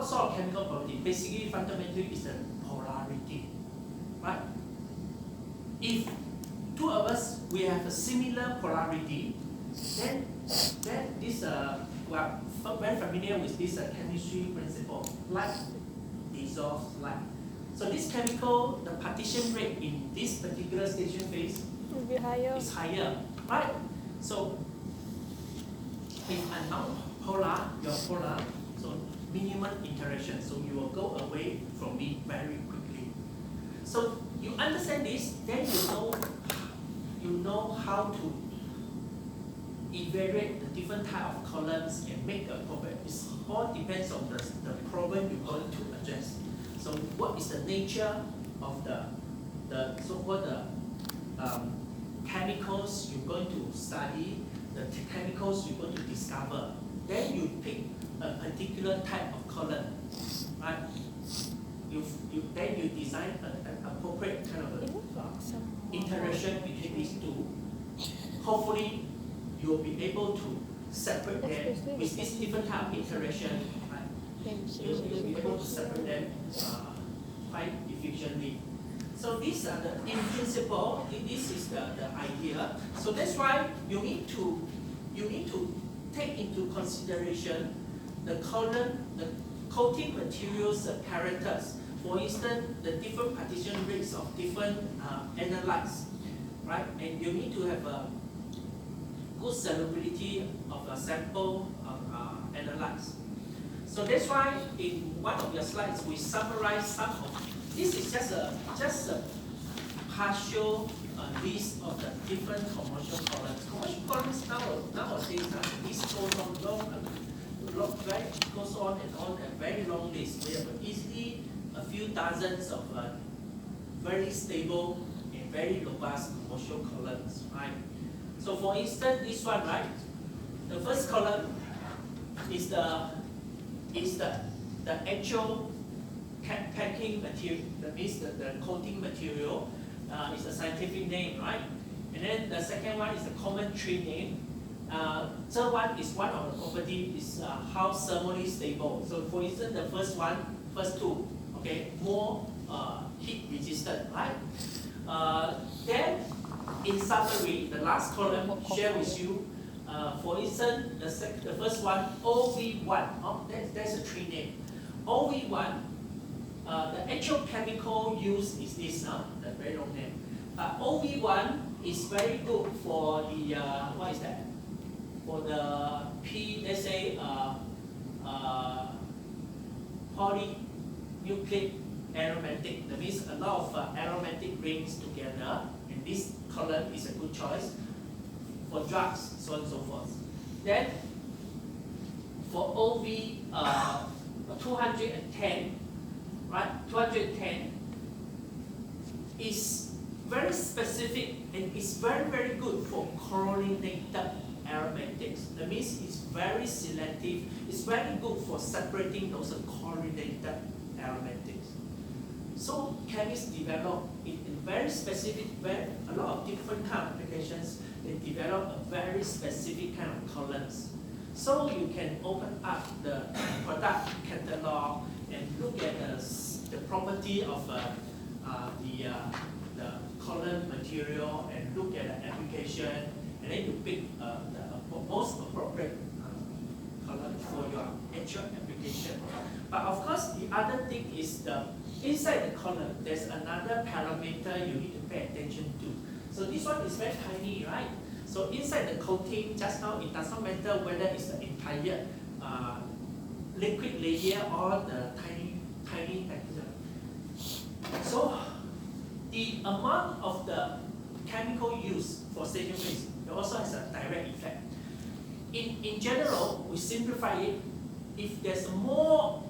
what sort of chemical property? Basically, fundamentally, is the polarity, right? If two of us we have a similar polarity, then this we are very familiar with this chemistry principle. Light dissolves light. So this chemical, the partition rate in this particular station phase will be higher. is higher, right? So if I'm not polar, you're polar, so minimum interaction, so you will go away from me very quickly. So you understand this, then you know how to evaluate the different type of columns and make a problem. It all depends on the problem you're going to address. So what is the nature of the so-called chemicals you're going to study, the chemicals you're going to discover. Then you pick a particular type of column, right? Then you design an appropriate kind of interaction between these two. Hopefully, you will be able to separate them with this different type of interaction. Right? You'll be able to separate them quite efficiently. So these are in principle, this is the idea. So that's why you need to take into consideration the coating materials characters. For instance, the different partition rates of different analytes, right? And you need to have a good solubility of a sample of analytes. So that's why in one of your slides we summarize some of. This is just a partial list of the different commercial columns. Commercial columns nowadays, this goes on and on a very long list. We have easily a few dozens of very stable and very robust commercial columns, right? So for instance, this one, right? The first column is the actual packing material, that means the coating material is a scientific name, right? And then the second one is the common tree name. Third one is one of the property is how thermally stable. So for instance, the first two, okay, more heat resistant, right? Then in summary, the last column share with you. For instance, the first one, OV1, that's a tree name. OV1, the actual chemical used is this, the very long name. OV1 is very good for the, what is that? For the let's say, polynucleic aromatic. That means a lot of aromatic rings together, and this column is a good choice for drugs, so on and so forth. Then, for OV 210, right? 210 is very specific and is very, very good for chlorinated aromatics. That means it's very selective. It's very good for separating those chlorinated aromatics. So chemists develop in very specific, a lot of different kind of applications. They develop a very specific kind of columns. So you can open up the product catalog and look at the property of the column material and look at the application, and then you pick the most appropriate column for your actual application. But of course, the other thing is inside the column, there's another parameter you need to pay attention to. So this one is very tiny, right? So inside the coating, just now, it does not matter whether it's the entire liquid layer or the tiny texture. So the amount of the chemical use for station phase, it also has a direct effect. In general, we simplify it. If there's more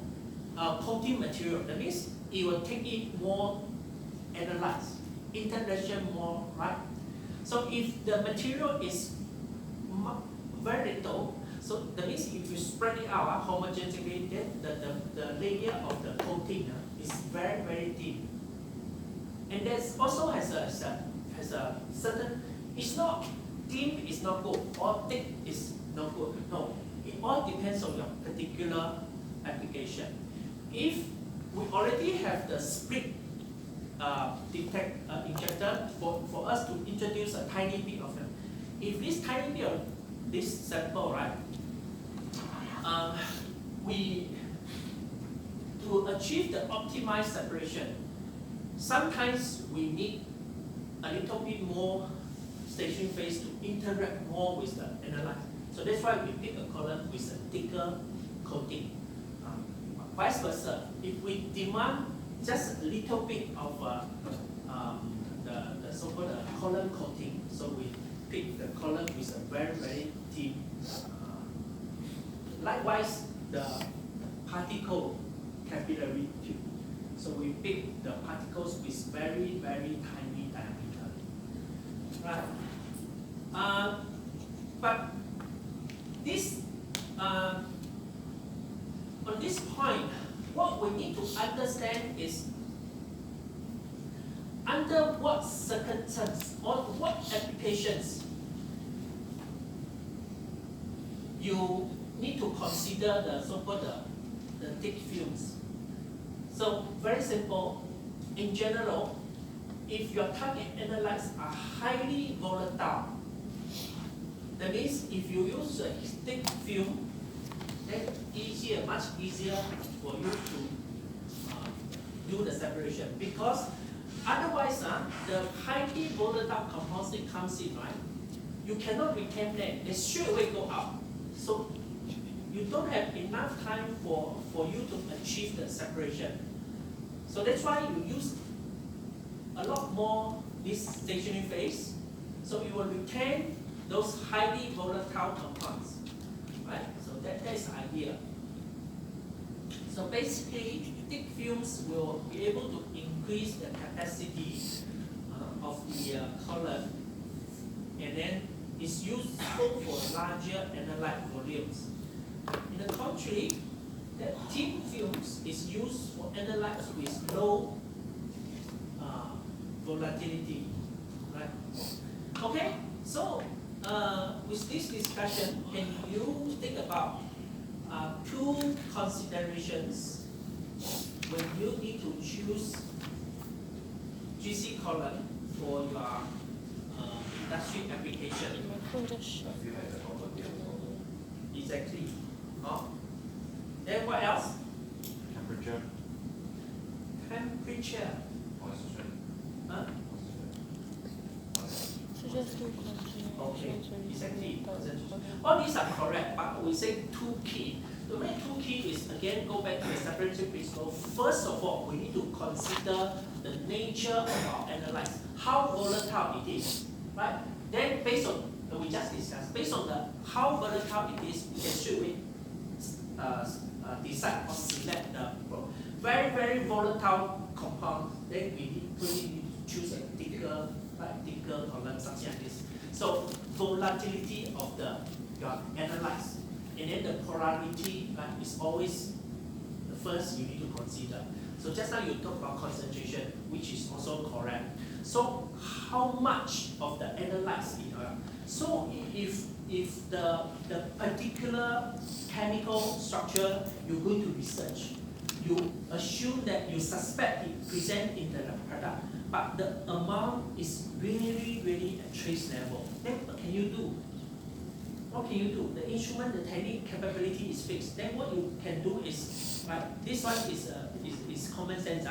coating material, that means it will take in more analytes, interaction more, right? So if the material is very little, so that means if you spread it out homogeneously, then the layer of the coating is very, very thin. And there's also has a certain, it's not thin is not good or thick is not good. No, it all depends on your particular application. if we already have the split injector for us to introduce a tiny bit of them. If this tiny bit of this sample, right, to achieve the optimized separation, sometimes we need a little bit more stationary phase to interact more with the analyte. So that's why we pick a column with a thicker coating. Vice versa, if we demand just a little bit of the so-called column coating, so we pick the column with a very, very thin. Likewise, the particle capillary tube. So we pick the particles with very, very tiny diameter. Right. But this, on this point, what we need to understand is under what circumstances or what applications you need to consider the so-called the thick films. So very simple. In general, if your target analytes are highly volatile, that means if you use a thick film, then much easier for you to do the separation. Because otherwise, the highly volatile compounds that comes in, right, you cannot retain them. They straight away go out. So you don't have enough time for you to achieve the separation. So that's why you use a lot more this stationary phase. So you will retain those highly volatile compounds. Right? So that is the idea. So basically, thick films will be able to increase the capacity of the column, and then it's useful for larger analyte volumes. In the contrary, that thin films is used for analytes with low volatility. Right? Okay, so with this discussion, can you think about two considerations when you need to choose GC column for your industry application? Exactly. Then what else? Temperature. Temperature. Huh? Okay, exactly. All these are correct, but we say two key. The way two key is, again, go back to the separation principle. First of all, we need to consider the nature of our analytes, how volatile it is, right? Then, based on, we just discussed, based on the how volatile it is, we can straight decide or select the very, very volatile compound. Then we really need to choose a thicker column, something like this. So volatility of your analytes, and then the polarity, right, is always the first you need to consider. So just now you talk about concentration, which is also correct. So how much of the analytes in so if the particular chemical structure you're going to research, you assume that you suspect it present in the product, but the amount is really, really at trace level. Then what can you do? What can you do? The instrument, the technique capability is fixed. Then what you can do is, right, this one is common sense.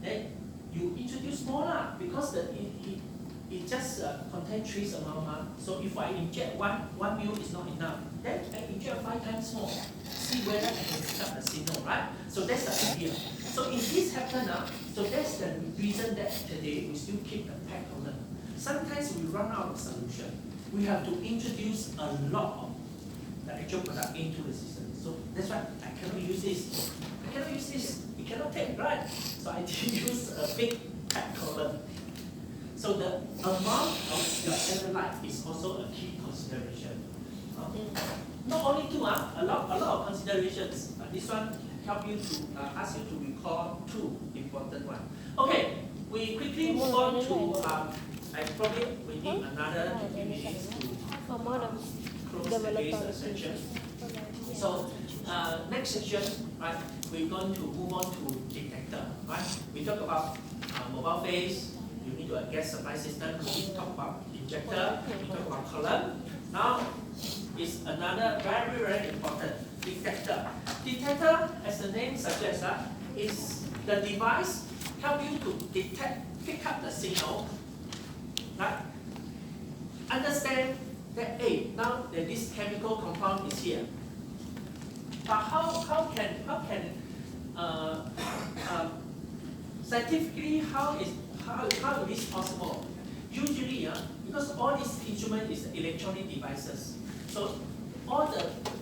Then you introduce more because it just contains trace amount. So if I inject one mil is not enough, then I inject 5 times more. See whether I can pick up the signal, right? So that's the idea. So if this happens, so that's the reason that today we still keep the pack column. Sometimes we run out of solution. We have to introduce a lot of the actual product into the system. So that's why I cannot use this. I cannot use this. It cannot take, right? So I use a big pack column. So the amount of your analyte is also a key consideration. Not only two, a lot of considerations. This one help you to ask you to recall two important ones. Okay, we quickly move on to. I probably we need another 20 minutes to close today's session. So next section, right, we're going to move on to detector, right? We talk about mobile phase, you need to gas supply system, we talk about injector, we talk about column. Now, is another very, very important detector. Detector, as the name suggests, is the device help you to detect, pick up the signal, right? Understand that, hey, now that this chemical compound is here. But how can scientifically how is this possible? Usually, because all these instruments is electronic devices, so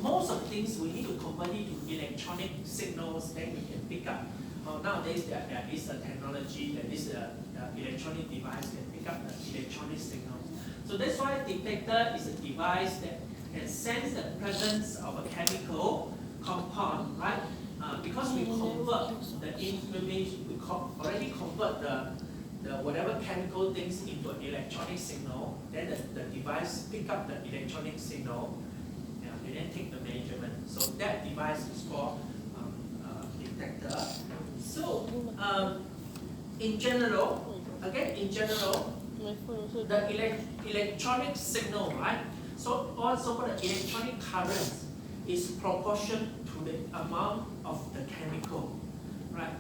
most of the things we need to convert it to electronic signals, then we can pick up. Nowadays there is a technology that is electronic device that pick up the electronic signals. So that's why detector is a device that can sense the presence of a chemical compound, right? Because we convert the information, we already convert the whatever chemical things into an electronic signal, then the device pick up the electronic signal, and then take the measurement. So that device is called detector. So in general, the electronic signal, right? So also for the electronic current is proportion to the amount of the chemical, right?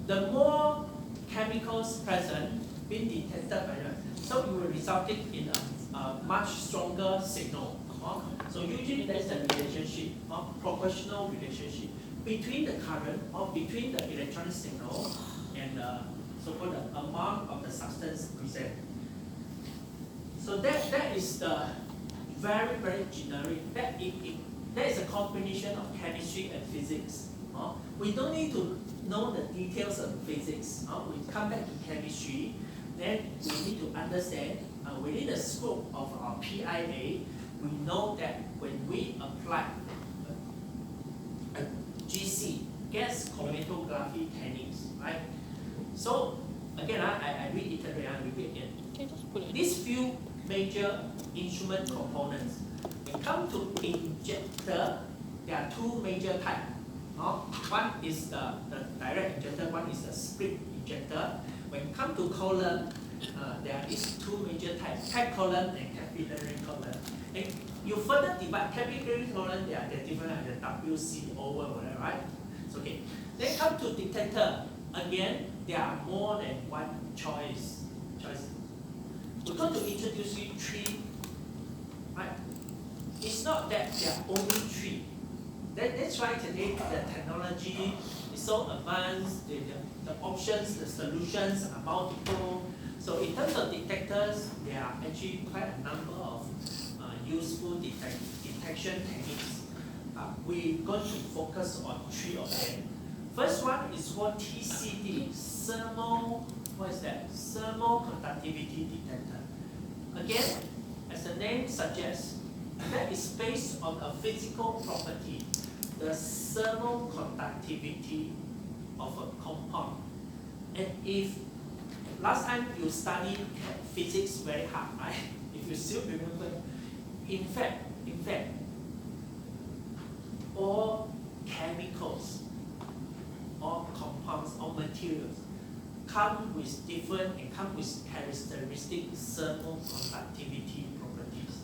The more chemicals present being detected by so it will result in a much stronger signal. So usually there's a relationship, proportional relationship between the current or between the electronic signal and so-called the amount of the substance present. So that is the very, very generic. That is a combination of chemistry and physics. We don't need to know the details of physics. We come back to chemistry, then we need to understand within the scope of our PIA, we know that when we apply a GC, gas chromatography techniques, right? So again, I reiterate and repeat again. These few major instrument components. When it comes to injector, there are two major types. One is the direct injector, one is the split injector. When it comes to column, there is two major types, tight column and capillary column. And you further divide capillary column, they are different like the WC over whatever, right? So, okay. Then come to detector. Again, there are more than one choice. We're going to introduce you three, right? It's not that there are only three. That's why today the technology is so advanced, the options, the solutions are multiple. So in terms of detectors, there are actually quite a number of useful detection techniques. We're going to focus on three of them. First one is called TCD, thermal, what is that? Thermal conductivity detector. Again, as the name suggests, that is based on a physical property, the thermal conductivity of a compound. And if last time you studied physics very hard, right? If you still remember, in fact, all chemicals, all compounds, all materials come with different and come with characteristic thermal conductivity properties.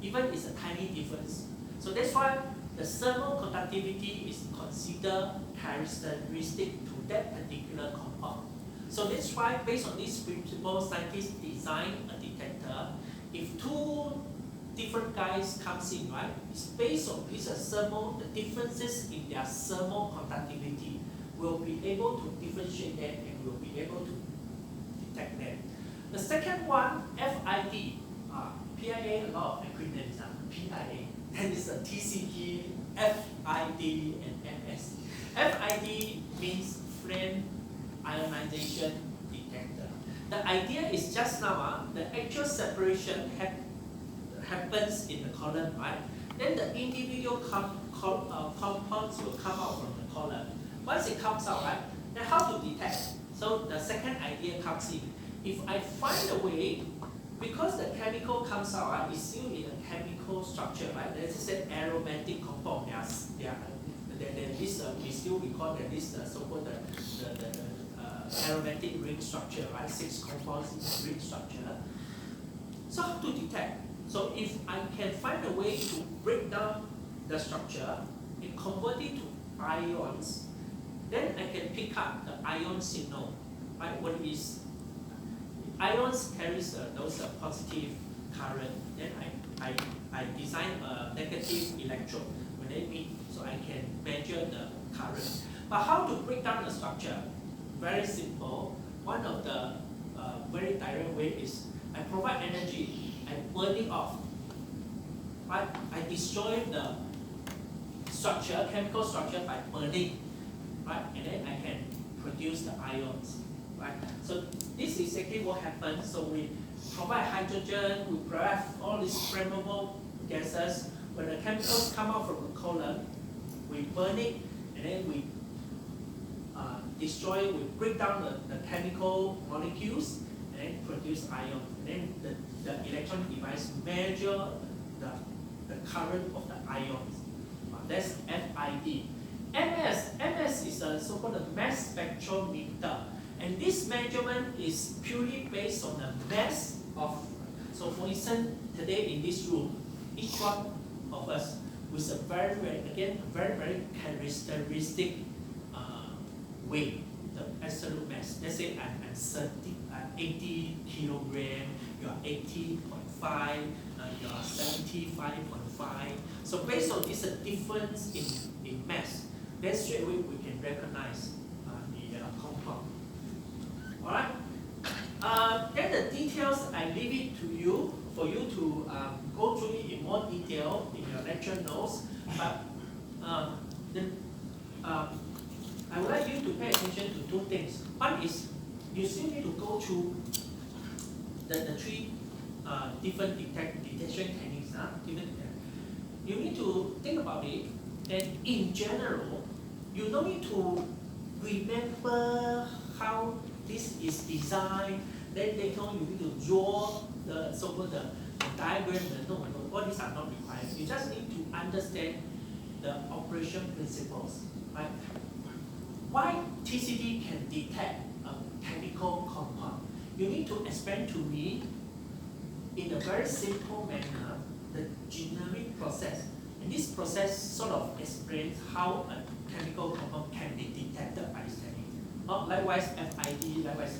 Even it's a tiny difference. So that's why the thermal conductivity is considered characteristic to that particular compound. So that's why, based on this principle, scientists design a detector. If two different guys comes in, right, it's based on this thermal, the differences in their thermal conductivity will be able to differentiate them and will be able to detect them. The second one, FID, PIA, a lot of acronyms, PIA, then it's a TCG, FID, and MS. FID means flame ionization detector. The idea is just now, the actual separation happens in the column, right? Then the individual compounds will come out from the column. Once it comes out, right, then how to detect? So the second idea comes in. If I find a way, because the chemical comes out, right, it's still in a chemical structure, right? Let's say aromatic compound, they are this we still recall that this so-called the aromatic ring structure, right? 6 composite ring structure. So how to detect? So if I can find a way to break down the structure and convert it to ions, then I can pick up the ion signal. Right? What is ions carries those positive current. Then I design a negative electrode when they meet, so I can measure the current. But how to break down the structure? Very simple. One of the very direct way is I provide energy, I burn it off. Right? I destroy the structure, chemical structure by burning. Right? And then I can produce the ions. Right? So this is exactly what happens. So we provide hydrogen, we provide all these flammable gases. When the chemicals come out from the column, we burn it, and then we destroy, we break down the chemical molecules, and then produce ions. And then the electronic device measure the current of the ions. That's FID. MS is a so-called mass spectrometer. And this measurement is purely based on the mass of, so for instance, today in this room, each one of us with a very, very characteristic weight, the absolute mass. Let's say I'm 80 kilogram, you are 80.5, you are 75.5. So based on this difference in mass, then straight away we can recognize the compound. Alright? Then the details, I leave it to you, for you to go through it in more detail in your lecture notes. But I would like you to pay attention to 2 things. One is, you still need to go through the 3 different detection techniques. You need to think about it, and in general, you don't need to remember how this is designed, then later on you need to draw the so-called the diagram. No, all these are not required. You just need to understand the operation principles. Right? Why TCD can detect a chemical compound? You need to explain to me in a very simple manner the generic process. And this process sort of explains how a chemical compound can be detected by this technique. Likewise, FID, likewise